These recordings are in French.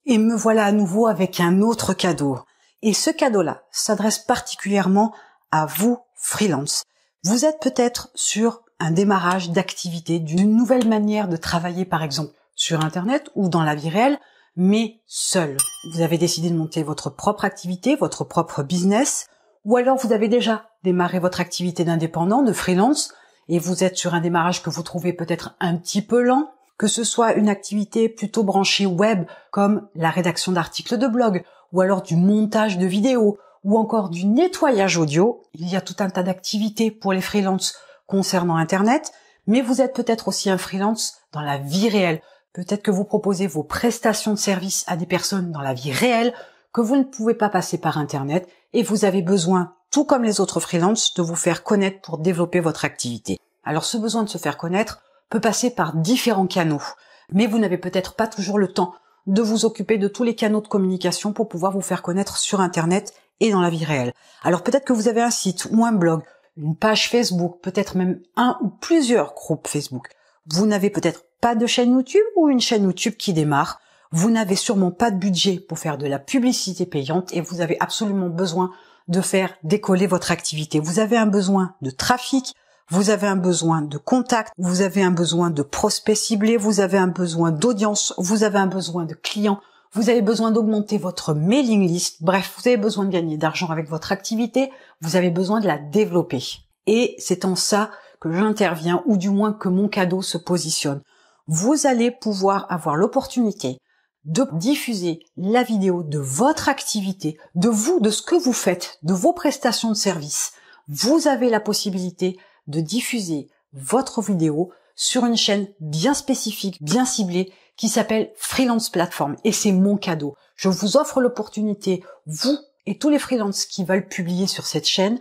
Et me voilà à nouveau avec un autre cadeau. Et ce cadeau-là s'adresse particulièrement à vous, freelance. Vous êtes peut-être sur un démarrage d'activité, d'une nouvelle manière de travailler, par exemple, sur Internet ou dans la vie réelle, mais seul. Vous avez décidé de monter votre propre activité, votre propre business, ou alors vous avez déjà démarré votre activité d'indépendant, de freelance, et vous êtes sur un démarrage que vous trouvez peut-être un petit peu lent, que ce soit une activité plutôt branchée web, comme la rédaction d'articles de blog, ou alors du montage de vidéos, ou encore du nettoyage audio. Il y a tout un tas d'activités pour les freelances concernant Internet, mais vous êtes peut-être aussi un freelance dans la vie réelle. Peut-être que vous proposez vos prestations de services à des personnes dans la vie réelle, que vous ne pouvez pas passer par Internet, et vous avez besoin, tout comme les autres freelances, de vous faire connaître pour développer votre activité. Alors ce besoin de se faire connaître peut passer par différents canaux, mais vous n'avez peut-être pas toujours le temps de vous occuper de tous les canaux de communication pour pouvoir vous faire connaître sur Internet et dans la vie réelle. Alors peut-être que vous avez un site ou un blog, une page Facebook, peut-être même un ou plusieurs groupes Facebook. Vous n'avez peut-être pas de chaîne YouTube ou une chaîne YouTube qui démarre. Vous n'avez sûrement pas de budget pour faire de la publicité payante et vous avez absolument besoin de faire décoller votre activité. Vous avez un besoin de trafic, vous avez un besoin de contact, vous avez un besoin de prospects ciblés, vous avez un besoin d'audience, vous avez un besoin de clients, vous avez besoin d'augmenter votre mailing list. Bref, vous avez besoin de gagner d'argent avec votre activité, vous avez besoin de la développer. Et c'est en ça que j'interviens, ou du moins que mon cadeau se positionne. Vous allez pouvoir avoir l'opportunité de diffuser la vidéo de votre activité, de vous, de ce que vous faites, de vos prestations de services. Vous avez la possibilité de diffuser votre vidéo sur une chaîne bien spécifique, bien ciblée, qui s'appelle Freelance Platform. Et c'est mon cadeau. Je vous offre l'opportunité, vous et tous les freelances qui veulent publier sur cette chaîne,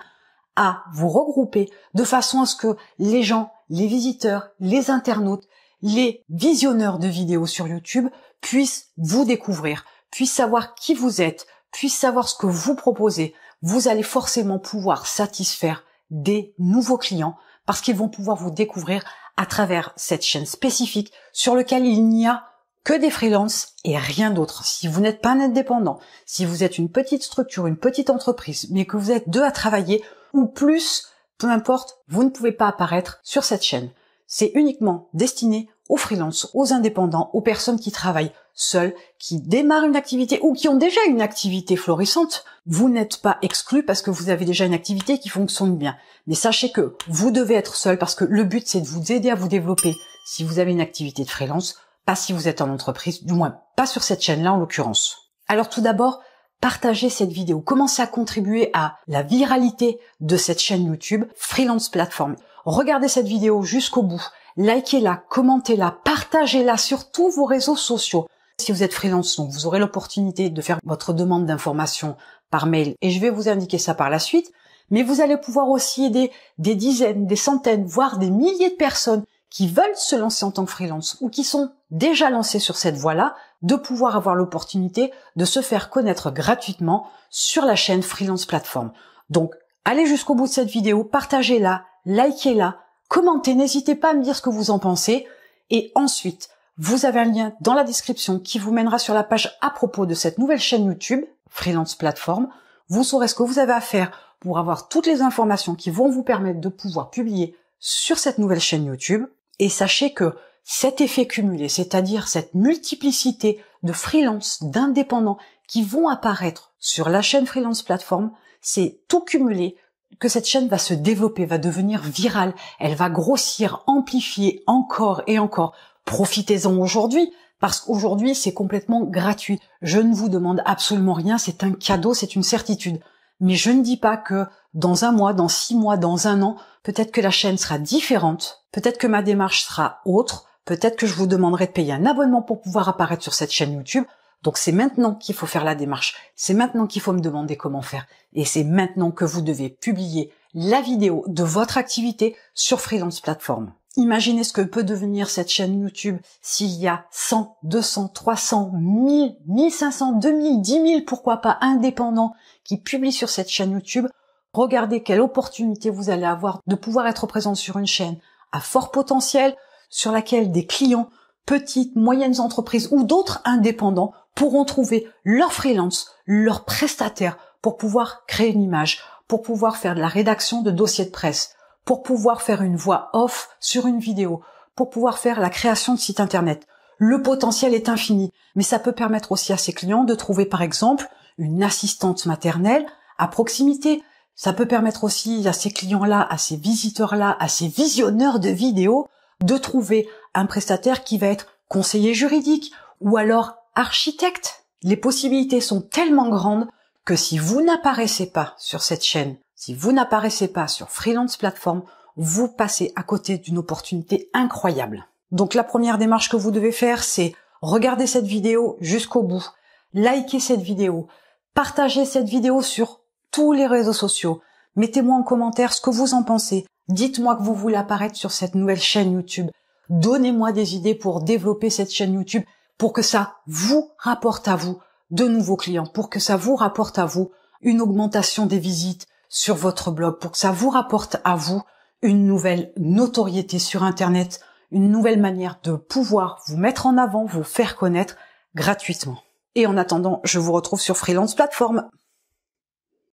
à vous regrouper de façon à ce que les gens, les visiteurs, les internautes, les visionneurs de vidéos sur YouTube puissent vous découvrir, puissent savoir qui vous êtes, puissent savoir ce que vous proposez. Vous allez forcément pouvoir satisfaire des nouveaux clients parce qu'ils vont pouvoir vous découvrir à travers cette chaîne spécifique sur laquelle il n'y a que des freelances et rien d'autre. Si vous n'êtes pas un indépendant, si vous êtes une petite structure, une petite entreprise, mais que vous êtes deux à travailler ou plus, peu importe, vous ne pouvez pas apparaître sur cette chaîne. C'est uniquement destiné aux freelances, aux indépendants, aux personnes qui travaillent seules, qui démarrent une activité ou qui ont déjà une activité florissante. Vous n'êtes pas exclu parce que vous avez déjà une activité qui fonctionne bien. Mais sachez que vous devez être seul parce que le but c'est de vous aider à vous développer si vous avez une activité de freelance, pas si vous êtes en entreprise, du moins pas sur cette chaîne-là en l'occurrence. Alors tout d'abord, partagez cette vidéo, commencez à contribuer à la viralité de cette chaîne YouTube Freelance Platform. Regardez cette vidéo jusqu'au bout, likez-la, commentez-la, partagez-la sur tous vos réseaux sociaux. Si vous êtes freelance, donc vous aurez l'opportunité de faire votre demande d'information par mail et je vais vous indiquer ça par la suite, mais vous allez pouvoir aussi aider des dizaines, des centaines, voire des milliers de personnes qui veulent se lancer en tant que freelance ou qui sont déjà lancés sur cette voie-là, de pouvoir avoir l'opportunité de se faire connaître gratuitement sur la chaîne Freelance Platform. Donc, allez jusqu'au bout de cette vidéo, partagez-la, likez-la, commentez, n'hésitez pas à me dire ce que vous en pensez. Et ensuite, vous avez un lien dans la description qui vous mènera sur la page à propos de cette nouvelle chaîne YouTube, Freelance Platform. Vous saurez ce que vous avez à faire pour avoir toutes les informations qui vont vous permettre de pouvoir publier sur cette nouvelle chaîne YouTube. Et sachez que cet effet cumulé, c'est-à-dire cette multiplicité de freelances, d'indépendants qui vont apparaître sur la chaîne Freelance Platform, c'est tout cumulé que cette chaîne va se développer, va devenir virale, elle va grossir, amplifier encore et encore. Profitez-en aujourd'hui, parce qu'aujourd'hui c'est complètement gratuit. Je ne vous demande absolument rien, c'est un cadeau, c'est une certitude. Mais je ne dis pas que dans un mois, dans 6 mois, dans un an, peut-être que la chaîne sera différente, peut-être que ma démarche sera autre, peut-être que je vous demanderai de payer un abonnement pour pouvoir apparaître sur cette chaîne YouTube. Donc c'est maintenant qu'il faut faire la démarche, c'est maintenant qu'il faut me demander comment faire. Et c'est maintenant que vous devez publier la vidéo de votre activité sur Freelance Platform. Imaginez ce que peut devenir cette chaîne YouTube s'il y a 100, 200, 300, 1000, 1500, 2000, 10 000, pourquoi pas indépendants qui publient sur cette chaîne YouTube. Regardez quelle opportunité vous allez avoir de pouvoir être présent sur une chaîne à fort potentiel, sur laquelle des clients, petites, moyennes entreprises ou d'autres indépendants pourront trouver leur freelance, leur prestataire pour pouvoir créer une image, pour pouvoir faire de la rédaction de dossiers de presse, pour pouvoir faire une voix off sur une vidéo, pour pouvoir faire la création de sites internet. Le potentiel est infini, mais ça peut permettre aussi à ses clients de trouver par exemple une assistante maternelle à proximité. Ça peut permettre aussi à ces clients-là, à ces visiteurs-là, à ces visionneurs de vidéos de trouver un prestataire qui va être conseiller juridique ou alors architecte. Les possibilités sont tellement grandes que si vous n'apparaissez pas sur cette chaîne, si vous n'apparaissez pas sur Freelance Platform, vous passez à côté d'une opportunité incroyable. Donc la première démarche que vous devez faire, c'est regarder cette vidéo jusqu'au bout, liker cette vidéo, partager cette vidéo sur tous les réseaux sociaux. Mettez-moi en commentaire ce que vous en pensez. Dites-moi que vous voulez apparaître sur cette nouvelle chaîne YouTube. Donnez-moi des idées pour développer cette chaîne YouTube, pour que ça vous rapporte à vous de nouveaux clients, pour que ça vous rapporte à vous une augmentation des visites sur votre blog, pour que ça vous rapporte à vous une nouvelle notoriété sur Internet, une nouvelle manière de pouvoir vous mettre en avant, vous faire connaître gratuitement. Et en attendant, je vous retrouve sur Freelance Platform.